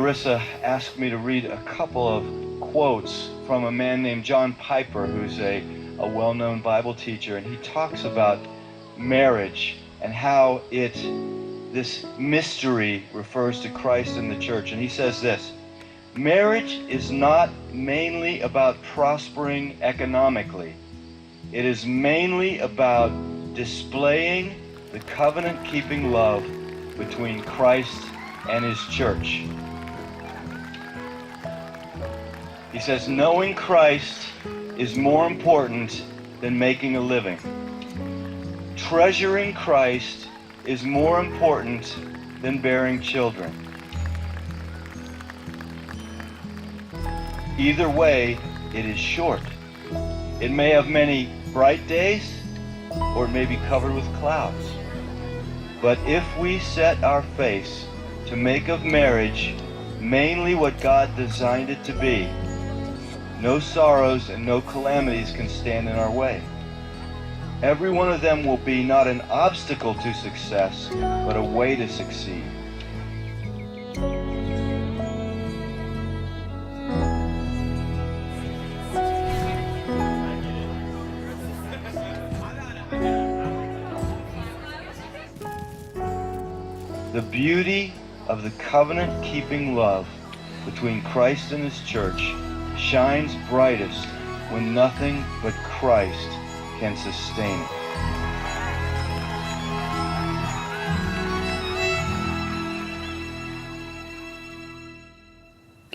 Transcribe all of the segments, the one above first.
Larissa asked me to read a couple of quotes from a man named John Piper, who's a well-known Bible teacher, and he talks about marriage and how this mystery refers to Christ and the church. And he says this: marriage is not mainly about prospering economically. It is mainly about displaying the covenant-keeping love between Christ and his church. He says, knowing Christ is more important than making a living. Treasuring Christ is more important than bearing children. Either way, it is short. It may have many bright days, or it may be covered with clouds. But if we set our face to make of marriage mainly what God designed it to be, no sorrows and no calamities can stand in our way. Every one of them will be not an obstacle to success, but a way to succeed. The beauty of the covenant-keeping love between Christ and his church shines brightest when nothing but Christ can sustain it.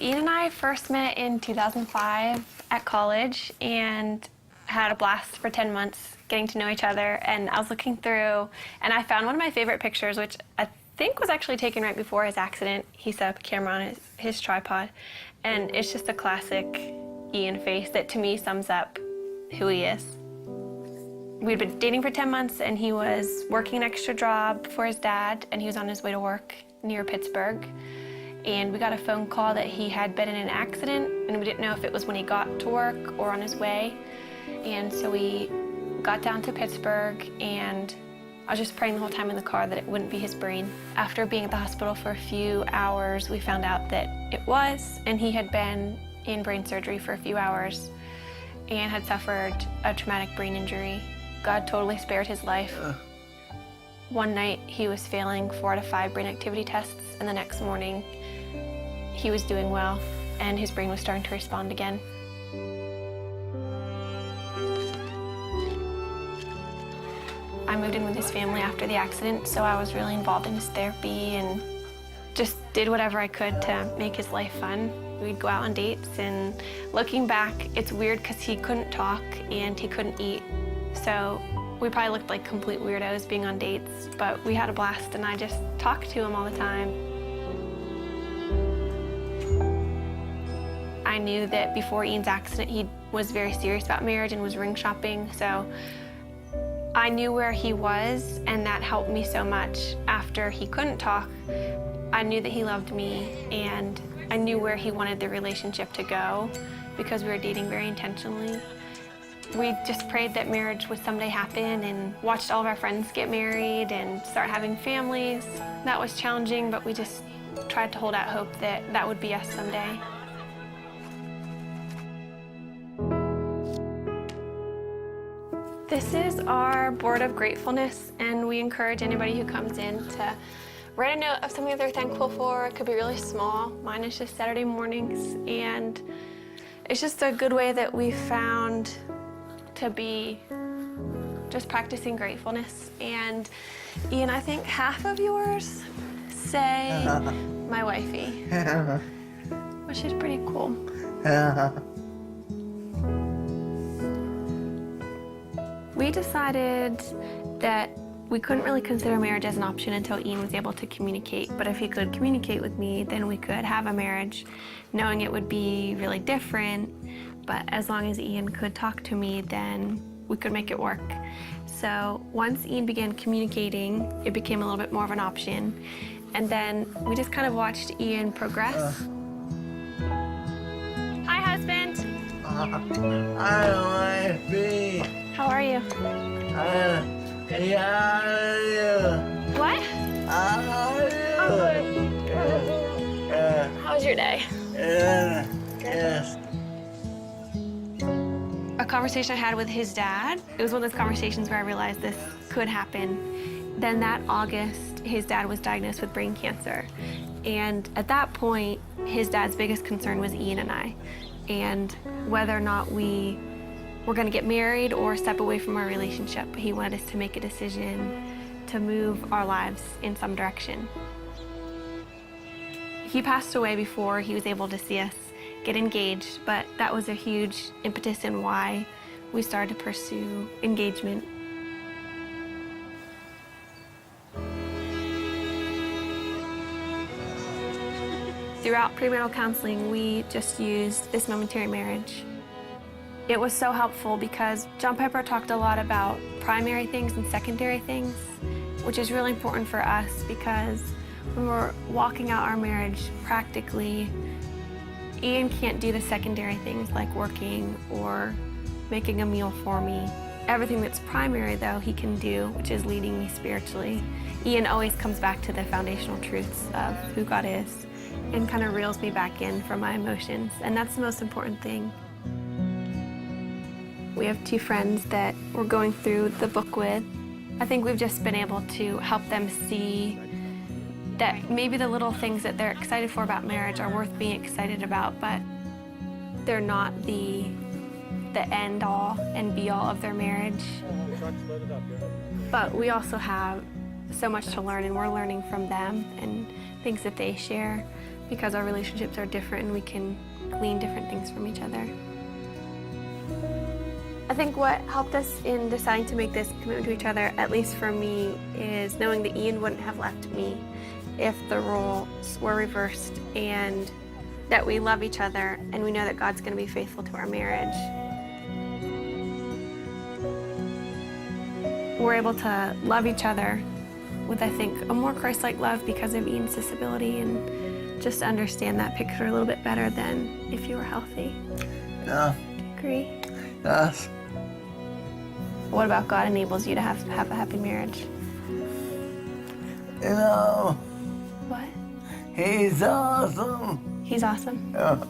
Ian and I first met in 2005 at college and had a blast for 10 months getting to know each other. And I was looking through and I found one of my favorite pictures, which I think was actually taken right before his accident. He set up a camera on his tripod, and it's just a classic Ian face that to me sums up who he is. We'd been dating for 10 months and he was working an extra job for his dad, and he was on his way to work near Pittsburgh. And we got a phone call that he had been in an accident, and we didn't know if it was when he got to work or on his way. And so we got down to Pittsburgh, and I was just praying the whole time in the car that it wouldn't be his brain. After being at the hospital for a few hours, we found out that it was, and he had been in brain surgery for a few hours and had suffered a traumatic brain injury. God totally spared his life. One night he was failing 4 out of 5 brain activity tests, and the next morning he was doing well and his brain was starting to respond again. I moved in with his family after the accident, so I was really involved in his therapy and just did whatever I could to make his life fun. We'd go out on dates, and looking back, it's weird because he couldn't talk and he couldn't eat. So we probably looked like complete weirdos being on dates, but we had a blast and I just talked to him all the time. I knew that before Ian's accident, he was very serious about marriage and was ring shopping, so I knew where he was, and that helped me so much. After he couldn't talk, I knew that he loved me, and I knew where he wanted the relationship to go because we were dating very intentionally. We just prayed that marriage would someday happen and watched all of our friends get married and start having families. That was challenging, but we just tried to hold out hope that that would be us someday. This is our board of gratefulness, and we encourage anybody who comes in to write a note of something that they're thankful for. It could be really small. Mine is just Saturday mornings, and it's just a good way that we found to be just practicing gratefulness. And Ian, I think half of yours say my wifey, which is pretty cool. We decided that we couldn't really consider marriage as an option until Ian was able to communicate. But if he could communicate with me, then we could have a marriage, knowing it would be really different. But as long as Ian could talk to me, then we could make it work. So once Ian began communicating, it became a little bit more of an option. And then we just kind of watched Ian progress. Hi, husband. Hi, wifey. How are you? Yeah. What? How are you? I'm good. How How was your day? Yes. A conversation I had with his dad, it was one of those conversations where I realized this could happen. Then that August, his dad was diagnosed with brain cancer. And at that point, his dad's biggest concern was Ian and I, and whether or not we were gonna get married or step away from our relationship. He wanted us to make a decision to move our lives in some direction. He passed away before he was able to see us get engaged, but that was a huge impetus in why we started to pursue engagement. Throughout premarital counseling, we just used this momentary marriage. It was so helpful because John Piper talked a lot about primary things and secondary things, which is really important for us because when we're walking out our marriage practically, Ian can't do the secondary things like working or making a meal for me. Everything that's primary, though, he can do, which is leading me spiritually. Ian always comes back to the foundational truths of who God is and kind of reels me back in from my emotions, and that's the most important thing. We have two friends that we're going through the book with. I think we've just been able to help them see that maybe the little things that they're excited for about marriage are worth being excited about, but they're not the end all and be all of their marriage. But we also have so much to learn, and we're learning from them and things that they share because our relationships are different and we can glean different things from each other. I think what helped us in deciding to make this commitment to each other, at least for me, is knowing that Ian wouldn't have left me if the roles were reversed, and that we love each other and we know that God's going to be faithful to our marriage. We're able to love each other with, I think, a more Christ-like love because of Ian's disability, and just to understand that picture a little bit better than if you were healthy. Yeah. Do you agree? Yes. What about God enables you to have a happy marriage? You know, What? he's awesome. He's awesome. Yeah.